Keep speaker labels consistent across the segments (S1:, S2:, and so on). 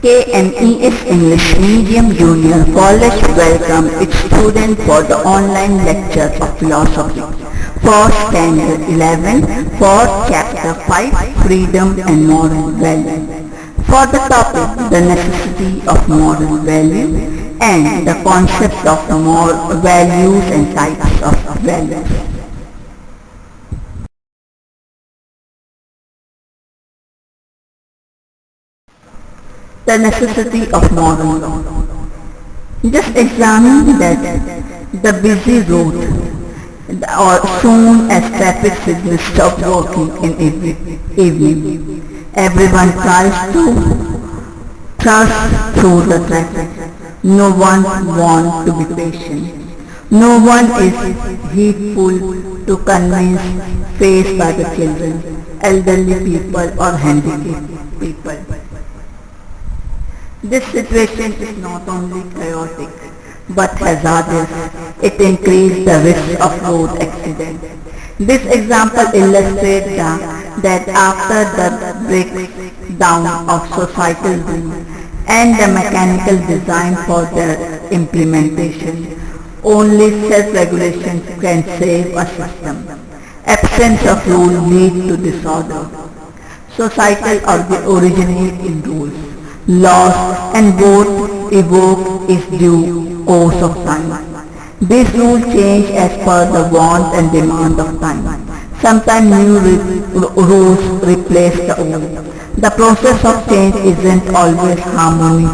S1: KMES English Medium Junior College welcome its students for the online lecture of philosophy for Standard 11 for Chapter 5 Freedom and Moral Value. For the topic the necessity of moral value and the concept of the moral values and types of values. The necessity of moral law. Just examine that the busy road or soon as traffic signals stop working in evening. Everyone tries to thrust through the traffic. No one wants to be patient. No one is heedful to convince faced by the children, elderly people or handicapped people. This situation is not only chaotic but hazardous. It increases the risk of road accident. This example illustrates that after the breakdown of societal rules and the mechanical design for their implementation, only self-regulation can save a system. Absence of rule leads to disorder. Societal originate in rules. Laws and both evoke its due course of time. These rules change as per the want and demand of time. Sometimes new rules replace the old. The process of change isn't always harmonious.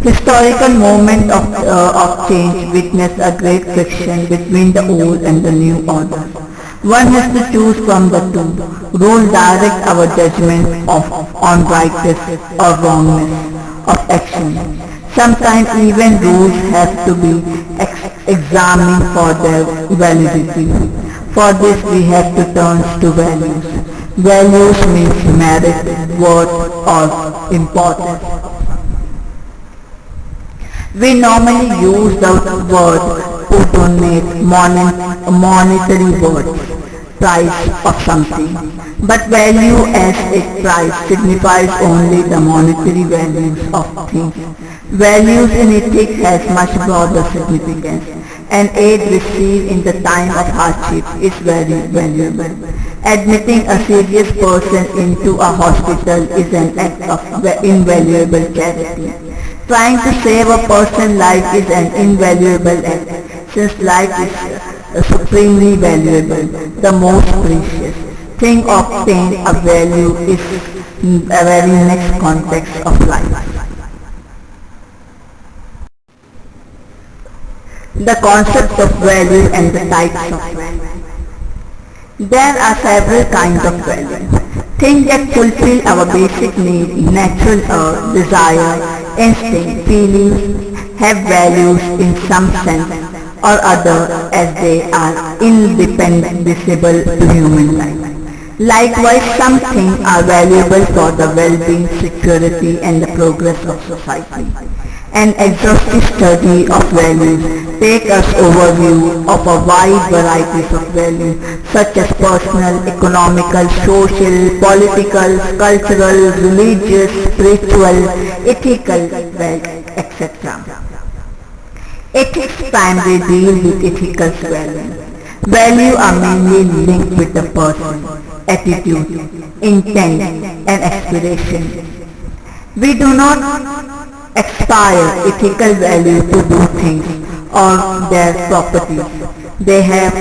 S1: Historical moment of change witness a great friction between the old and the new order. One has to choose from the two. Rule direct our judgment on rightness or wrongness of action. Sometimes even rules have to be examined for their validity. For this we have to turn to values. Values means merit, worth or importance. We normally use the word to donate monetary words, price of something. But value as its price signifies only the monetary values of things. Values in ethics has much broader significance. An aid received in the time of hardship is very valuable. Admitting a serious person into a hospital is an act of invaluable charity. Trying to save a person's life is an invaluable act, since life is supremely valuable, the most precious. Thing obtained a value is a very next context of life. The concept of value and the types of value. There are several kinds of value. Things that fulfill our basic need, natural desire, instinct, feelings, have values in some sense or other as they are indispensable to human life. Likewise, some things are valuable for the well-being, security and the progress of society. An exhaustive study of values takes us overview of a wide variety of values such as personal, economical, social, political, cultural, religious, spiritual, ethical, etc. Ethics primarily deal with ethical values. Values are mainly linked with the person, attitude, intent and aspiration. We do not aspire ethical value to do things or their properties. They have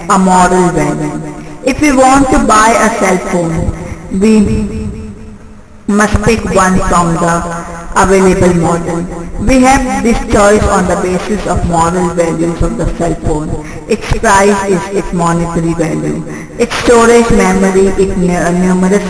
S1: a moral value. If we want to buy a cell phone, we must pick one from the available model. We have this choice on the basis of moral values of the cell phone. Its price is its monetary value. Its storage memory, its numerous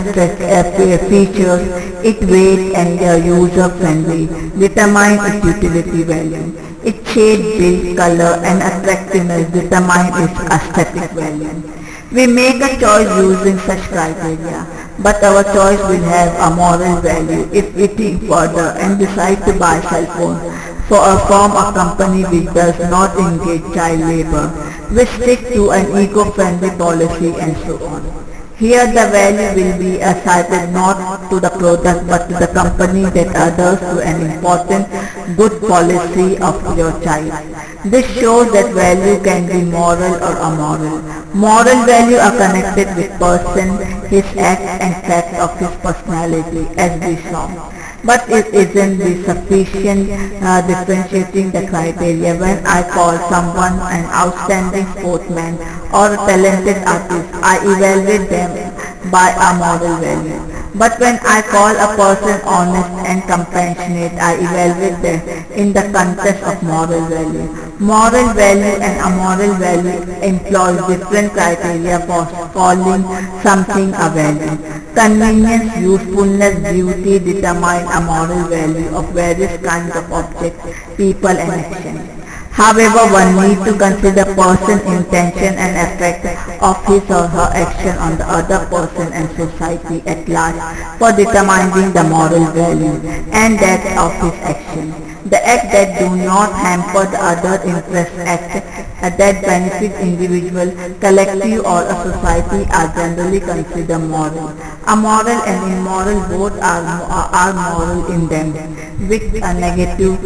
S1: features, its weight and user-friendly determine its utility value. Its shade, build, color and attractiveness determine its aesthetic value. We make a choice using such criteria, but our choice will have a moral value if we think further and decide to buy cell phone from a company which does not engage child labor. We stick to an eco-friendly policy and so on. Here the value will be ascribed not to the product but to the company that adheres to an important good policy of your child. This shows that value can be moral or amoral. Moral value are connected with person, his act and fact of his personality, as we saw. But it isn't the sufficient differentiating the criteria. When I call someone an outstanding sportsman or a talented artist, I evaluate them by a moral value. But when I call a person honest and compassionate, I evaluate them in the context of moral value. Moral value and amoral value employ different criteria for calling something a value. Convenience, usefulness, beauty determine a moral value of various kinds of objects, people and actions. However, one needs to consider person's intention and effect of his or her action on the other person and society at large for determining the moral value and that of his action. The act that do not hamper the other interests act that benefit individual, collective or a society are generally considered moral. Amoral and immoral both are moral in them, with a negative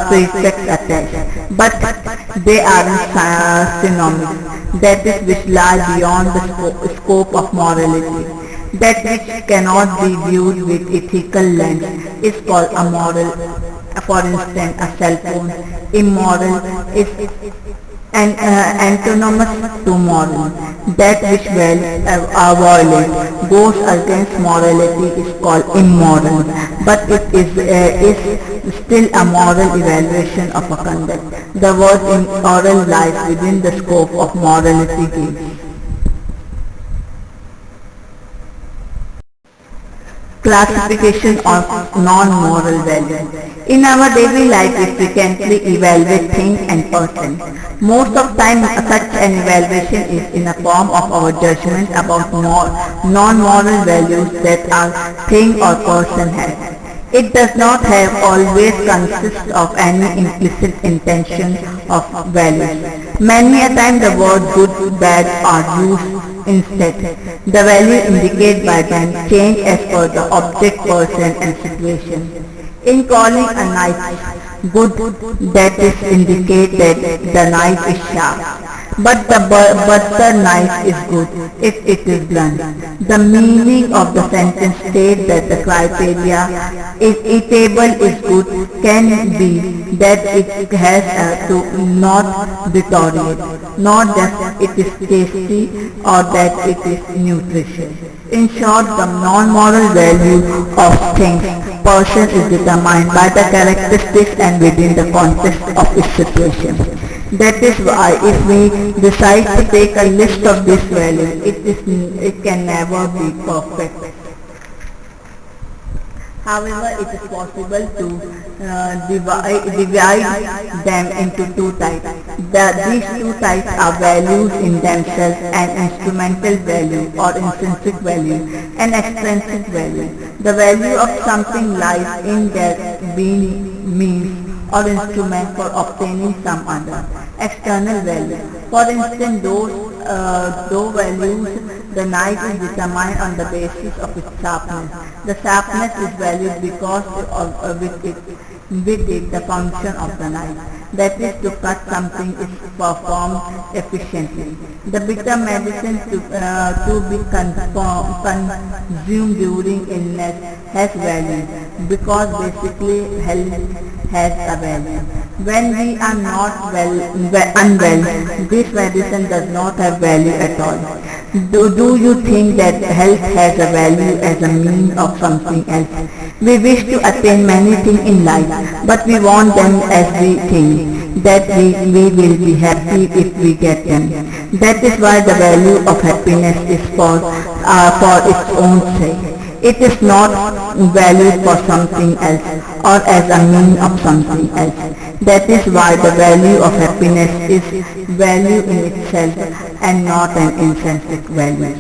S1: prefix attached, but they are synonymous, that is which lie beyond the scope of morality. That which cannot be viewed with ethical lens is called amoral. For instance, a cell phone, immoral, is antonymous to moral. That which violate, goes against morality is called immoral, but it is still a moral evaluation of a conduct. The word immoral lies within the scope of morality. Classification of non-moral value. In our daily life, we frequently evaluate things and persons. Most of the time, such an evaluation is in a form of our judgment about non-moral values that our thing or person has. It does not have always consist of any implicit intention of values. Many a time the word good, bad are used instead. The value indicated by them change as per the object, person and situation. In calling a knife good, that is indicate that the knife is sharp. But the knife is good if it is blunt. The meaning of the sentence states that the criteria if eatable is good can be that it has to not deteriorate, not that it is tasty or that it is nutritious. In short, the non-moral value of things, person is determined by the characteristics and within the context of its situation. That is why if we decide to take a list of this value, it can never be perfect. However, it is possible to divide them into two types. These two types are values in themselves and instrumental value or intrinsic value and extrinsic value. The value of something lies in their being means or instrument for obtaining some other external value. For instance, those values, the knife is determined on the basis of its sharpness. The sharpness is valued because with it the function of the knife, that is to cut something, is performed efficiently. The bitter medicine to be consumed during illness has value because basically health has a value. When we are not unwell, this medicine does not have value at all. Do you think that health has a value as a means of something else? We wish to attain many things in life, but we want them as we think that we will be happy if we get them. That is why the value of happiness is for its own sake. It is not valued for something else or as a means of something else. That is why the value of happiness is value in itself and not an intrinsic value.